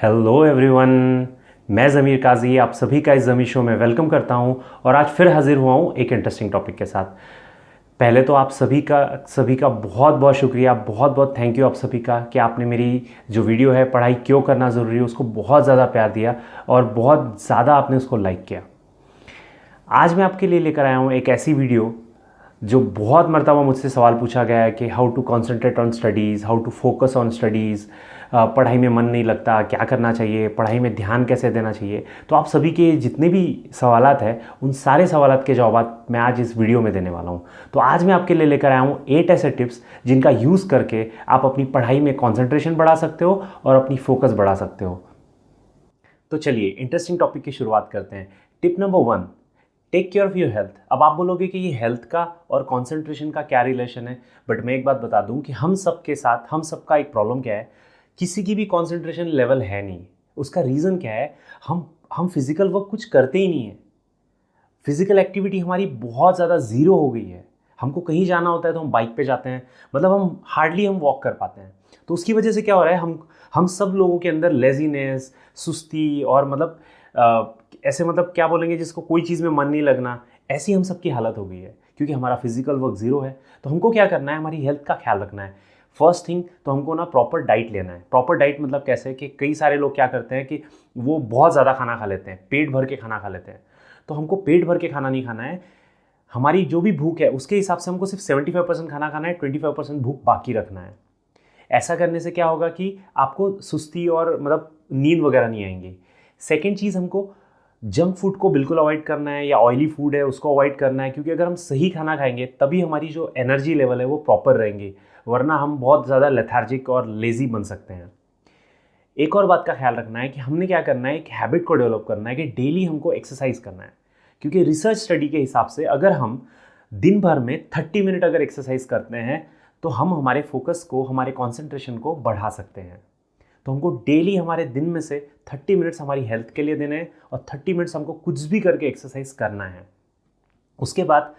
Hello everyone, मैं ज़मीर काजी आप सभी का इस ज़मीर शो में वेलकम करता हूं और आज फिर हाजिर हुआ हूं एक इंटरेस्टिंग टॉपिक के साथ। पहले तो आप सभी का बहुत बहुत शुक्रिया, बहुत बहुत थैंक यू आप सभी का कि आपने मेरी जो वीडियो है पढ़ाई क्यों करना ज़रूरी है उसको बहुत ज़्यादा प्यार दिया और बहुत ज़्यादा आपने उसको लाइक किया। आज मैं आपके लिए लेकर आया हूँ एक ऐसी वीडियो जो बहुत मरतबा मुझसे सवाल पूछा गया है कि how to concentrate on studies, how to focus on studies, पढ़ाई में मन नहीं लगता, क्या करना चाहिए, पढ़ाई में ध्यान कैसे देना चाहिए। तो आप सभी के जितने भी सवालात हैं उन सारे सवालात के जवाब मैं आज इस वीडियो में देने वाला हूँ। तो आज मैं आपके लिए लेकर आया हूँ 8 ऐसे टिप्स जिनका यूज़ करके आप अपनी पढ़ाई में कॉन्सेंट्रेशन बढ़ा सकते हो और अपनी फोकस बढ़ा सकते हो। तो चलिए इंटरेस्टिंग टॉपिक की शुरुआत करते हैं। Tip number 1, take care of your health. अब आप बोलोगे कि ये हेल्थ का और कंसंट्रेशन का क्या रिलेशन है, बट मैं एक बात बता दूं कि हम सब के साथ हम सबका एक प्रॉब्लम क्या है, किसी की भी कंसंट्रेशन लेवल है नहीं। उसका रीज़न क्या है, हम फिजिकल वर्क कुछ करते ही नहीं है। फिजिकल एक्टिविटी हमारी बहुत ज़्यादा ज़ीरो हो गई है। हमको कहीं जाना होता है तो हम बाइक पे जाते हैं, मतलब हम हार्डली हम वॉक कर पाते हैं। तो उसकी वजह से क्या हो रहा है, हम सब लोगों के अंदर लेजीनेस, सुस्ती और मतलब ऐसे मतलब क्या बोलेंगे जिसको कोई चीज़ में मन नहीं लगना, ऐसी हम सबकी हालत हो गई है क्योंकि हमारा फिजिकल वर्क ज़ीरो है। तो हमको क्या करना है, हमारी हेल्थ का ख्याल रखना है। फर्स्ट थिंग तो हमको ना प्रॉपर डाइट लेना है। प्रॉपर डाइट मतलब कैसे कि कई सारे लोग क्या करते हैं कि वो बहुत ज़्यादा खाना खा लेते हैं, पेट भर के खाना खा लेते हैं। तो हमको पेट भर के खाना नहीं खाना है। हमारी जो भी भूख है उसके हिसाब से हमको सिर्फ 75% खाना खाना है, 25% भूख बाकी रखना है। ऐसा करने से क्या होगा कि आपको सुस्ती और मतलब नींद वगैरह नहीं आएंगी। सेकेंड चीज़, हमको जंक फूड को बिल्कुल अवॉइड करना है या ऑयली फूड है उसको अवॉइड करना है, क्योंकि अगर हम सही खाना खाएंगे तभी हमारी जो एनर्जी लेवल है वो प्रॉपर रहेंगी, वरना हम बहुत ज़्यादा लेथार्जिक और लेज़ी बन सकते हैं। एक और बात का ख्याल रखना है कि हमने क्या करना है, एक हैबिट को डेवलप करना है कि डेली हमको एक्सरसाइज करना है। क्योंकि रिसर्च स्टडी के हिसाब से अगर हम दिन भर में 30 मिनट अगर एक्सरसाइज करते हैं तो हम हमारे फोकस को, हमारे कॉन्सेंट्रेशन को बढ़ा सकते हैं। तो हमको डेली हमारे दिन में से 30 मिनट्स हमारी हेल्थ के लिए देने हैं और 30 मिनट्स हमको कुछ भी करके एक्सरसाइज करना है। उसके बाद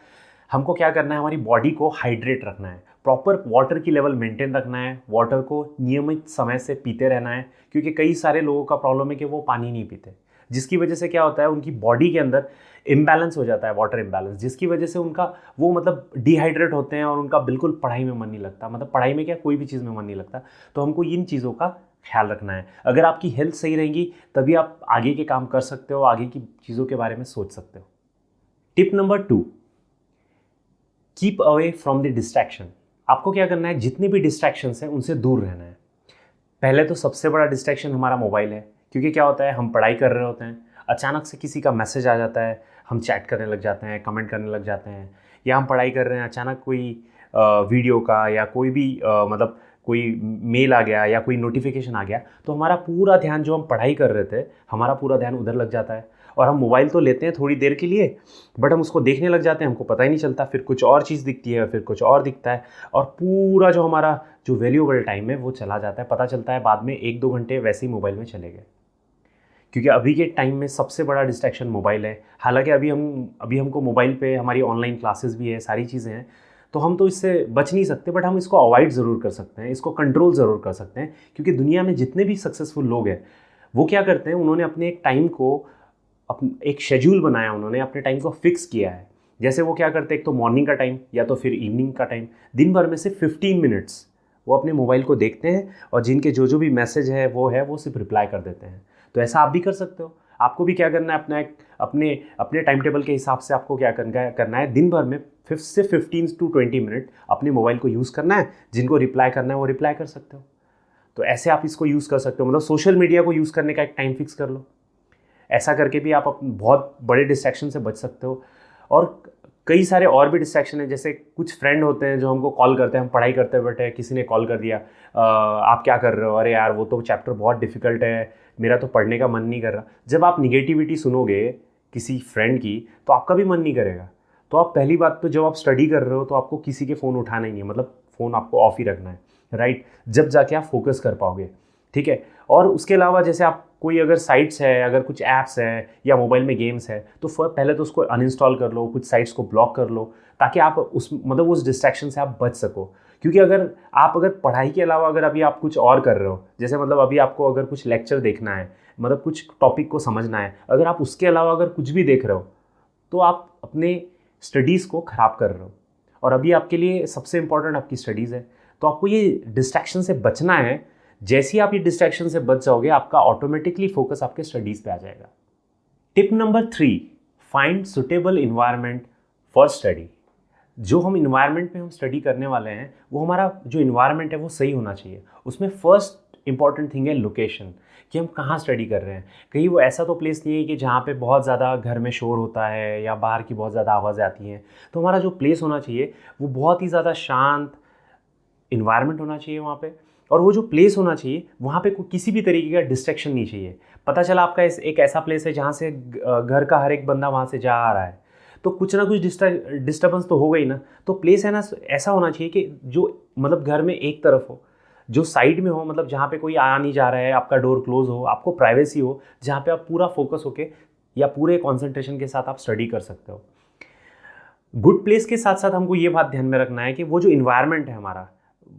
हमको क्या करना है, हमारी बॉडी को हाइड्रेट रखना है, प्रॉपर वाटर की लेवल मेंटेन रखना है, वाटर को नियमित समय से पीते रहना है। क्योंकि कई सारे लोगों का प्रॉब्लम है कि वो पानी नहीं पीते, जिसकी वजह से क्या होता है, उनकी बॉडी के अंदर इम्बैलेंस हो जाता है, वाटर इम्बैलेंस, जिसकी वजह से उनका वो मतलब डिहाइड्रेट होते हैं और उनका बिल्कुल पढ़ाई में मन नहीं लगता, मतलब पढ़ाई में क्या कोई भी चीज़ में मन नहीं लगता। तो हमको इन चीज़ों का ख्याल रखना है। अगर आपकी हेल्थ सही रहेगी तभी आप आगे के काम कर सकते हो, आगे की चीज़ों के बारे में सोच सकते हो। Tip number 2, keep away from the distraction. आपको क्या करना है, जितने भी डिस्ट्रैक्शंस हैं उनसे दूर रहना है। पहले तो सबसे बड़ा डिस्ट्रैक्शन हमारा मोबाइल है, क्योंकि क्या होता है, हम पढ़ाई कर रहे होते हैं, अचानक से किसी का मैसेज आ जाता है, हम चैट करने लग जाते हैं, कमेंट करने लग जाते हैं, या हम पढ़ाई कर रहे हैं, अचानक कोई वीडियो का या कोई भी मतलब कोई मेल आ गया या कोई नोटिफिकेशन आ गया, तो हमारा पूरा ध्यान, जो हम पढ़ाई कर रहे थे, हमारा पूरा ध्यान उधर लग जाता है। और हम मोबाइल तो लेते हैं थोड़ी देर के लिए, बट हम उसको देखने लग जाते हैं, हमको पता ही नहीं चलता, फिर कुछ और चीज़ दिखती है, फिर कुछ और दिखता है, और पूरा जो हमारा जो वैल्यूएबल टाइम है वो चला जाता है। पता चलता है बाद में 1-2 घंटे वैसे ही मोबाइल में चले गए। क्योंकि अभी के टाइम में सबसे बड़ा डिस्ट्रैक्शन मोबाइल है। हालांकि अभी हमको मोबाइल पे हमारी ऑनलाइन क्लासेस भी है, सारी चीज़ें हैं, तो हम तो इससे बच नहीं सकते, बट हम इसको अवॉइड ज़रूर कर सकते हैं, इसको कंट्रोल ज़रूर कर सकते हैं। क्योंकि दुनिया में जितने भी सक्सेसफुल लोग हैं वो क्या करते हैं, उन्होंने अपने एक टाइम को, एक शेड्यूल बनाया, उन्होंने अपने टाइम को फिक्स किया है। जैसे वो क्या करते हैं, एक तो मॉर्निंग का टाइम या तो फिर इवनिंग का टाइम, दिन भर में से 15 मिनट्स वो अपने मोबाइल को देखते हैं और जिनके जो जो भी मैसेज है वो सिर्फ रिप्लाई कर देते हैं। तो ऐसा आप भी कर सकते हो। आपको भी क्या करना है, अपने अपने टाइम टेबल के हिसाब से आपको क्या करना है, दिन भर में 15 to 20 मिनट अपने मोबाइल को यूज़ करना है। जिनको रिप्लाई करना है वो रिप्लाई कर सकते हो। तो ऐसे आप इसको यूज़ कर सकते हो, मतलब सोशल मीडिया को यूज़ करने का एक टाइम फिक्स कर लो। ऐसा करके भी आप बहुत बड़े डिस्ट्रैक्शन से बच सकते हो। और कई सारे और भी डिस्ट्रैक्शन है, जैसे कुछ फ्रेंड होते हैं जो हमको कॉल करते हैं, हम पढ़ाई करते बैठे, किसी ने कॉल कर दिया, आप क्या कर रहे हो, अरे यार वो तो चैप्टर बहुत डिफिकल्ट है, मेरा तो पढ़ने का मन नहीं कर रहा। जब आप निगेटिविटी सुनोगे किसी फ्रेंड की तो आपका भी मन नहीं करेगा। तो आप पहली बात तो जब आप स्टडी कर रहे हो तो आपको किसी के फ़ोन उठाना ही नहीं है, मतलब फ़ोन आपको ऑफ ही रखना है, राइट, जब जाके आप फोकस कर पाओगे, ठीक है। और उसके अलावा जैसे आप कोई अगर साइट्स है, अगर कुछ ऐप्स है या मोबाइल में गेम्स है, तो पहले तो उसको अनइंस्टॉल कर लो, कुछ साइट्स को ब्लॉक कर लो, ताकि आप उस डिस्ट्रैक्शन से आप बच सको। क्योंकि अगर पढ़ाई के अलावा अगर अभी आप कुछ और कर रहे हो, जैसे मतलब अभी आपको अगर कुछ लेक्चर देखना है, मतलब कुछ टॉपिक को समझना है, अगर आप उसके अलावा अगर कुछ भी देख रहे हो तो आप अपने स्टडीज़ को ख़राब कर रहे हो। और अभी आपके लिए सबसे इम्पॉर्टेंट आपकी स्टडीज़ है, तो आपको ये डिस्ट्रैक्शन से बचना है। जैसे ही आप ये डिस्ट्रैक्शन से बच जाओगे, आपका ऑटोमेटिकली फोकस आपके स्टडीज़ पे आ जाएगा। Tip number 3, find suitable environment for study. जो हम इन्वायरमेंट में हम स्टडी करने वाले हैं, वो हमारा जो इन्वायरमेंट है वो सही होना चाहिए। उसमें फर्स्ट इंपॉर्टेंट थिंग है लोकेशन, कि हम कहाँ स्टडी कर रहे हैं। कहीं वो ऐसा तो प्लेस नहीं है कि जहाँ पे बहुत ज़्यादा घर में शोर होता है या बाहर की बहुत ज़्यादा आवाज़ें आती हैं। तो हमारा जो प्लेस होना चाहिए वो बहुत ही ज़्यादा शांत इन्वायरमेंट होना चाहिए वहाँ पे। और वो जो प्लेस होना चाहिए वहाँ पे किसी भी तरीके का डिस्ट्रैक्शन नहीं चाहिए। पता चला आपका एक ऐसा प्लेस है जहाँ से घर का हर एक बंदा वहाँ से जा आ रहा है, तो कुछ ना कुछ डिस्टर्बेंस तो हो गई ना। तो प्लेस है ना ऐसा होना चाहिए कि जो मतलब घर में एक तरफ हो, जो साइड में हो, मतलब जहाँ पे कोई आ नहीं जा रहा है, आपका डोर क्लोज हो, आपको प्राइवेसी हो, जहाँ पे आप पूरा फोकस होके या पूरे कॉन्सेंट्रेशन के साथ आप स्टडी कर सकते हो। गुड प्लेस के साथ साथ हमको ये बात ध्यान में रखना है कि वो जो इन्वायरमेंट है हमारा,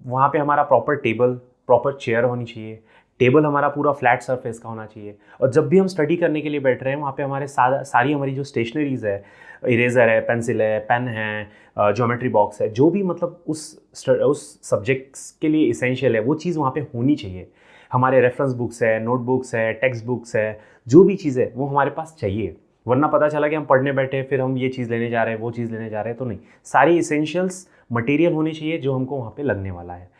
वहाँ पे हमारा प्रॉपर टेबल, प्रॉपर चेयर होनी चाहिए। टेबल हमारा पूरा फ्लैट सरफेस का होना चाहिए। और जब भी हम स्टडी करने के लिए बैठ रहे हैं, वहाँ पे हमारे सारी हमारी जो स्टेशनरीज है, इरेज़र है, पेंसिल है, पेन है, ज्योमेट्री बॉक्स है, जो भी मतलब उस सब्जेक्ट्स के लिए इसेंशियल है, वो चीज़ वहाँ पे होनी चाहिए। हमारे रेफरेंस बुक्स है, नोटबुक्स है, टेक्स्ट बुक्स है, जो भी चीज़ है वो हमारे पास चाहिए। वरना पता चला कि हम पढ़ने बैठे, फिर हम ये चीज़ लेने जा रहे हैं, वो चीज़ लेने जा रहे हैं, तो नहीं। सारी इसेंशियल्स मटेरियल होनी चाहिए जो हमको वहाँ पे लगने वाला है।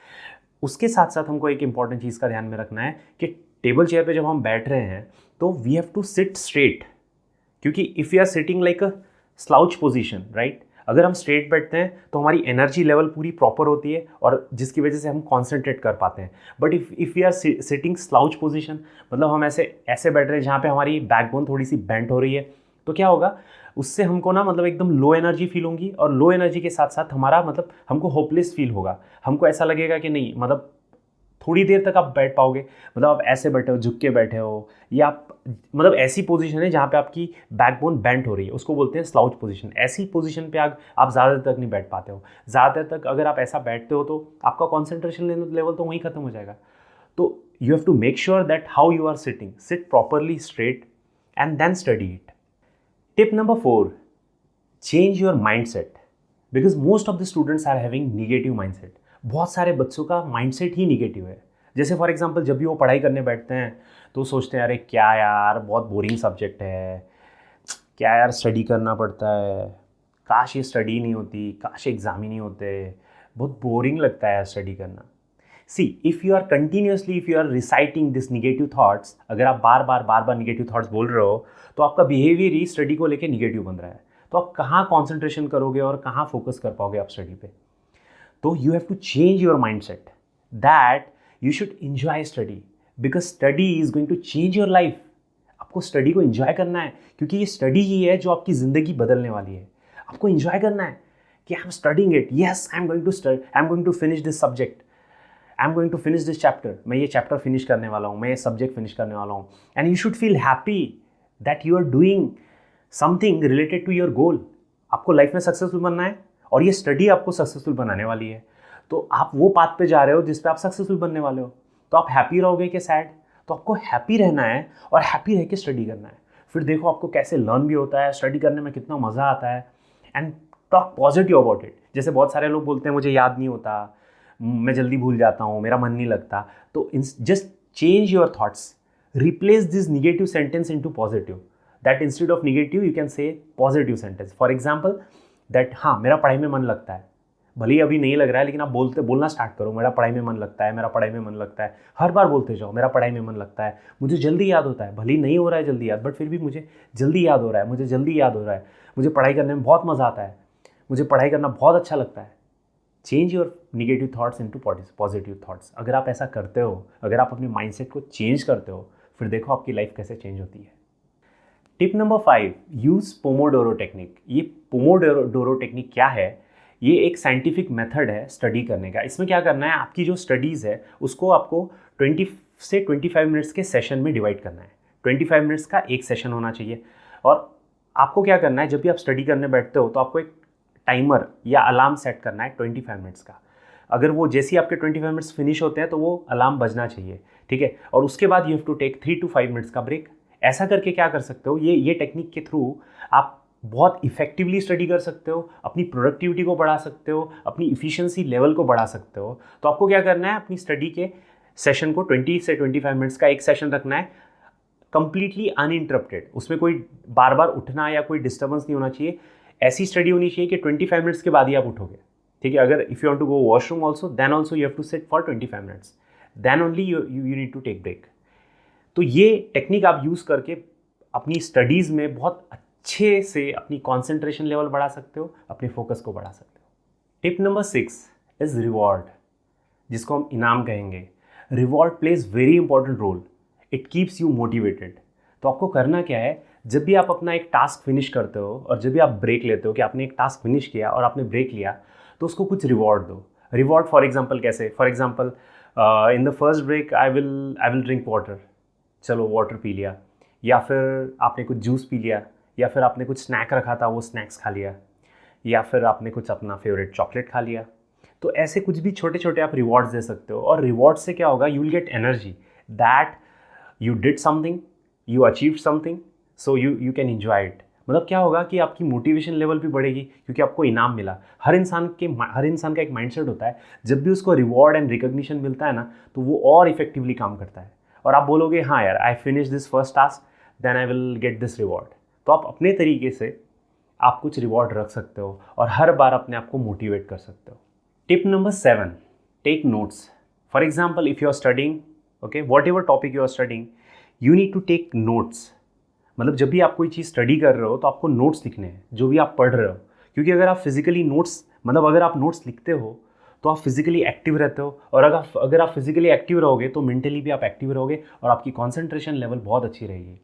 उसके साथ साथ हमको एक इंपॉर्टेंट चीज़ का ध्यान में रखना है कि टेबल चेयर पे जब हम बैठ रहे हैं तो we have to sit straight, क्योंकि if you are sitting like a slouch position, right, अगर हम स्ट्रेट बैठते हैं तो हमारी एनर्जी लेवल पूरी प्रॉपर होती है और जिसकी वजह से हम कॉन्सेंट्रेट कर पाते हैं। But if you are sitting slouch position, मतलब हम ऐसे बैठ रहे हैं जहाँ पे हमारी बैकबोन थोड़ी सी बेंट हो रही है, तो क्या होगा, उससे हमको ना मतलब एकदम लो एनर्जी फील होगी। और लो एनर्जी के साथ साथ हमारा मतलब हमको होपलेस फील होगा। हमको ऐसा लगेगा कि नहीं, मतलब थोड़ी देर तक आप बैठ पाओगे, मतलब आप ऐसे बैठे हो, झुक के बैठे हो, या आप मतलब ऐसी पोजीशन है जहाँ पे आपकी बैकबोन बेंट हो रही है, उसको बोलते हैं स्लाउच पोजीशन। ऐसी पोजीशन पे आप ज़्यादा देर तक नहीं बैठ पाते हो। ज़्यादा देर तक अगर आप ऐसा बैठते हो तो आपका कॉन्सेंट्रेशन लेवल तो वहीं खत्म हो जाएगा। तो you have to make sure that how you are sitting, sit properly straight and then study it. Tip number 4, change your mindset, because most of the students are having negative mindset. बहुत सारे बच्चों का mindset ही negative है। जैसे for example जब भी वो पढ़ाई करने बैठते हैं तो सोचते हैं, अरे क्या यार, बहुत बोरिंग सब्जेक्ट है, क्या यार स्टडी करना पड़ता है, काश ये स्टडी नहीं होती, काश एग्ज़ाम ही नहीं होते, बहुत बोरिंग लगता है स्टडी करना। See, if you are reciting this negative thoughts, अगर आप बार बार निगेटिव थाट्स बोल रहे हो तो आपका बिहेवियर ही स्टडी को लेके निगेटिव बन रहा है। तो आप कहाँ कॉन्सेंट्रेशन करोगे और कहाँ फोकस कर पाओगे आप स्टडी पे। तो you have to change your mind set that you should enjoy study, because study is going to change your life. आपको स्टडी को इंजॉय करना है, क्योंकि ये स्टडी ही है जो आपकी ज़िंदगी बदलने वाली है। आपको इंजॉय करना है कि I am studying it, yes I am going to finish this subject, I am going to finish this chapter, मैं ये चैप्टर फिनिश करने वाला हूँ, मैं ये सब्जेक्ट फिनिश करने वाला हूँ। And you should feel happy that you are doing something related to your goal. आपको लाइफ में सक्सेसफुल बनना है और ये स्टडी आपको सक्सेसफुल बनाने वाली है। तो आप वो पाथ पे जा रहे हो जिस पे आप सक्सेसफुल बनने वाले हो। तो आप हैप्पी रहोगे कि सैड? तो आपको हैप्पी रहना है और हैप्पी रह के स्टडी करना है। फिर देखो आपको कैसे लर्न भी होता है, स्टडी करने में कितना मज़ा आता है। And talk positive about it. जैसे बहुत सारे लोग बोलते हैं मुझे याद नहीं होता, मैं जल्दी भूल जाता हूँ, मेरा मन नहीं लगता। तो just change your thoughts, replace this negative sentence into positive, that instead of negative you can say positive sentence. For example that हाँ, मेरा पढ़ाई में मन लगता है, भले ही अभी नहीं लग रहा है, लेकिन आप बोलना स्टार्ट करो, मेरा पढ़ाई में मन लगता है, मेरा पढ़ाई में मन लगता है। हर बार बोलते जाओ, मेरा पढ़ाई में मन लगता है, मुझे जल्दी याद होता है, भले ही नहीं हो रहा है जल्दी याद, बट फिर भी मुझे जल्दी याद हो रहा है, मुझे जल्दी याद हो रहा है, मुझे पढ़ाई करने में बहुत मज़ा आता है, मुझे पढ़ाई करना बहुत अच्छा लगता है। Change your negative thoughts into positive thoughts. अगर आप ऐसा करते हो, अगर आप अपने माइंडसेट को चेंज करते हो, फिर देखो आपकी लाइफ कैसे चेंज होती है। Tip number 5, use Pomodoro technique. ये पोमोडोरो टेक्निक क्या है? ये एक साइंटिफिक मेथड है स्टडी करने का। इसमें क्या करना है, आपकी जो स्टडीज़ है उसको आपको 20 से 25 मिनट्स के सेशन में डिवाइड करना है। 25 मिनट्स का एक सेशन होना चाहिए। और आपको क्या करना है, जब भी आप स्टडी करने बैठते हो तो आपको एक टाइमर या अलार्म सेट करना है 25 मिनट्स का। अगर वो जैसे ही आपके 25 मिनट्स फिनिश होते हैं तो वो अलार्म बजना चाहिए, ठीक है। और उसके बाद you have to take 3 to 5 minutes का ब्रेक। ऐसा करके क्या कर सकते हो, ये टेक्निक के थ्रू आप बहुत इफेक्टिवली स्टडी कर सकते हो, अपनी प्रोडक्टिविटी को बढ़ा सकते हो, अपनी इफिशिएंसी लेवल को बढ़ा सकते हो। तो आपको क्या करना है, अपनी स्टडी के सेशन को 20 से 25 मिनट्स का एक सेशन रखना है, कंप्लीटली अनइंटरप्टेड। उसमें कोई बार बार उठना या कोई डिस्टर्बेंस नहीं होना चाहिए। ऐसी स्टडी होनी चाहिए कि 25 मिनट्स के बाद ही आप उठोगे, ठीक है। अगर if you want to go washroom also, then also you have to sit for 25 minutes, then only you need to take break. तो ये टेक्निक आप यूज़ करके अपनी स्टडीज़ में बहुत अच्छे से अपनी कॉन्सेंट्रेशन लेवल बढ़ा सकते हो, अपने फोकस को बढ़ा सकते हो। टिप नंबर 6 इज़ रिवॉर्ड, जिसको हम इनाम कहेंगे। Reward plays very important role, it keeps you motivated. तो आपको करना क्या है, जब भी आप अपना एक टास्क फिनिश करते हो और जब भी आप ब्रेक लेते हो कि आपने एक टास्क फिनिश किया और आपने ब्रेक लिया, तो उसको कुछ रिवॉर्ड दो। रिवॉर्ड फॉर एग्जांपल कैसे, for example in the first break I will drink water, चलो वाटर पी लिया, या फिर आपने कुछ जूस पी लिया, या फिर आपने कुछ स्नैक रखा था वो स्नैक्स खा लिया, या फिर आपने कुछ अपना फेवरेट चॉकलेट खा लिया। तो ऐसे कुछ भी छोटे छोटे आप रिवॉर्ड्स दे सकते हो। और रिवॉर्ड से क्या होगा, you will get energy that you did something, you achieve something, so you can enjoy it. मतलब क्या होगा कि आपकी मोटिवेशन लेवल भी बढ़ेगी क्योंकि आपको इनाम मिला। हर इंसान का एक माइंडसेट होता है, जब भी उसको रिवॉर्ड एंड रिकॉग्निशन मिलता है ना, तो वो और इफेक्टिवली काम करता है। और आप बोलोगे हाँ यार, I finish this first task, then I will get this reward. तो आप अपने तरीके से आप कुछ रिवॉर्ड रख सकते हो और हर बार अपने आप को मोटिवेट कर सकते हो। Tip number 7, take notes. For example, if you are studying, okay, whatever topic you are studying, you need to take notes. मतलब जब भी आप कोई चीज़ स्टडी कर रहे हो तो आपको नोट्स लिखने हैं, जो भी आप पढ़ रहे हो। क्योंकि अगर आप फिजिकली नोट्स, मतलब अगर आप नोट्स लिखते हो तो आप फिजिकली एक्टिव रहते हो, और अगर आप फिजिकली एक्टिव रहोगे तो मेंटली भी आप एक्टिव रहोगे और आपकी कॉन्सेंट्रेशन लेवल बहुत अच्छी रहेगी।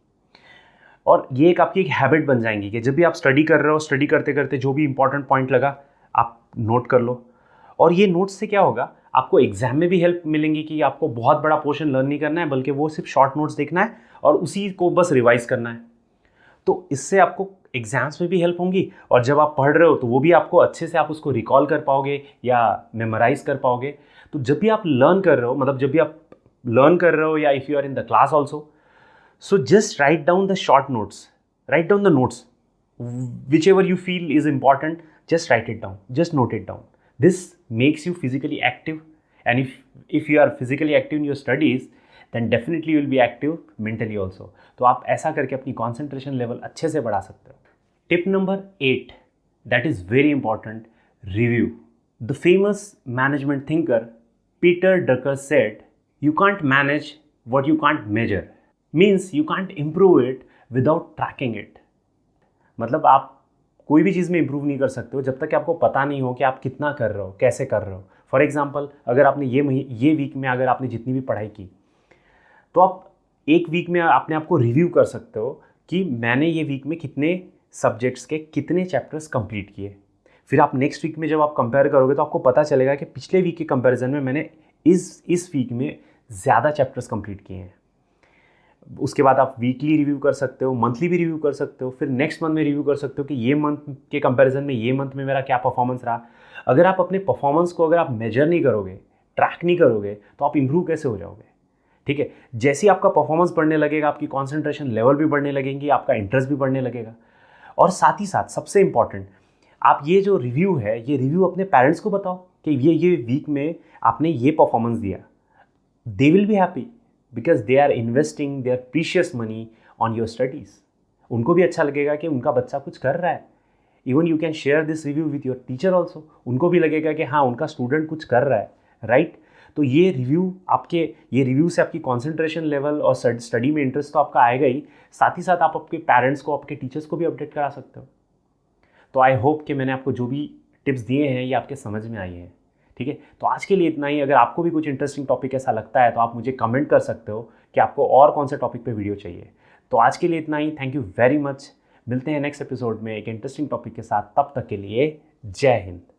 और ये आपकी एक हैबिट बन जाएंगी कि जब भी आप स्टडी कर रहे हो, स्टडी करते करते जो भी इंपॉर्टेंट पॉइंट लगा आप नोट कर लो। और ये नोट्स से क्या होगा, आपको एग्जाम में भी हेल्प मिलेंगी कि आपको बहुत बड़ा पोर्शन लर्न नहीं करना है, बल्कि वो सिर्फ शॉर्ट नोट्स देखना है और उसी को बस रिवाइज करना है। तो इससे आपको एग्जाम्स में भी हेल्प होंगी, और जब आप पढ़ रहे हो तो वो भी आपको अच्छे से आप उसको रिकॉल कर पाओगे या मेमोराइज कर पाओगे। तो जब भी आप लर्न कर रहे हो, मतलब जब भी आप लर्न कर रहे हो, या if you are in the class also, so just write down the short notes, write down the notes, whichever you feel is important, just write it down, just note it down. This makes you physically active, and if you are physically active in your studies, then definitely you will be active mentally also. तो आप ऐसा करके अपनी concentration level अच्छे से बढ़ा सकते हो। Tip number 8, that is very important, review. The famous management thinker Peter Drucker said, you can't manage what you can't measure. Means you can't improve it without tracking it. मतलब आप कोई भी चीज़ में इम्प्रूव नहीं कर सकते हो जब तक कि आपको पता नहीं हो कि आप कितना कर रहे हो, कैसे कर रहे हो। फॉर एग्जाम्पल, अगर आपने ये वीक में अगर आपने जितनी भी पढ़ाई की, तो आप एक वीक में अपने आप को रिव्यू कर सकते हो कि मैंने ये वीक में कितने सब्जेक्ट्स के कितने चैप्टर्स कंप्लीट किए। फिर आप नेक्स्ट वीक में जब आप कंपेयर करोगे तो आपको पता चलेगा कि पिछले वीक के कंपैरिजन में मैंने इस वीक में ज़्यादा चैप्टर्स कंप्लीट किए हैं। उसके बाद आप वीकली रिव्यू कर सकते हो, मंथली भी रिव्यू कर सकते हो, फिर नेक्स्ट मंथ में रिव्यू कर सकते हो कि ये मंथ के कंपैरिजन में ये मंथ में मेरा क्या परफॉर्मेंस रहा। अगर आप अपने परफॉर्मेंस को अगर आप मेजर नहीं करोगे, ट्रैक नहीं करोगे, तो आप इम्प्रूव कैसे हो जाओगे, ठीक है। जैसे ही आपका परफॉर्मेंस बढ़ने लगेगा, आपकी कॉन्सेंट्रेशन लेवल भी बढ़ने लगेंगी, आपका इंटरेस्ट भी बढ़ने लगेगा। और साथ ही साथ सबसे इंपॉर्टेंट, आप ये जो रिव्यू है, ये रिव्यू अपने पेरेंट्स को बताओ कि ये वीक में आपने ये परफॉर्मेंस दिया। They will be happy because they are investing their precious money on your studies. उनको भी अच्छा लगेगा कि उनका बच्चा कुछ कर रहा है। Even you can share this review with your teacher also, उनको भी लगेगा कि हाँ, उनका स्टूडेंट कुछ कर रहा है, राइट। तो ये रिव्यू से आपकी कॉन्सेंट्रेशन लेवल और स्टडी में इंटरेस्ट तो आपका आएगा ही, साथ ही साथ आप आपके पेरेंट्स को, आपके टीचर्स को भी अपडेट करा सकते हो। तो आई होप कि मैंने आपको जो भी टिप्स दिए हैं ये आपके समझ में आई हैं, ठीक है। तो आज के लिए इतना ही। अगर आपको भी कुछ इंटरेस्टिंग टॉपिक ऐसा लगता है तो आप मुझे कमेंट कर सकते हो कि आपको और कौन से टॉपिक पे वीडियो चाहिए। तो आज के लिए इतना ही। Thank you very much. मिलते हैं नेक्स्ट एपिसोड में एक इंटरेस्टिंग टॉपिक के साथ। तब तक के लिए जय हिंद।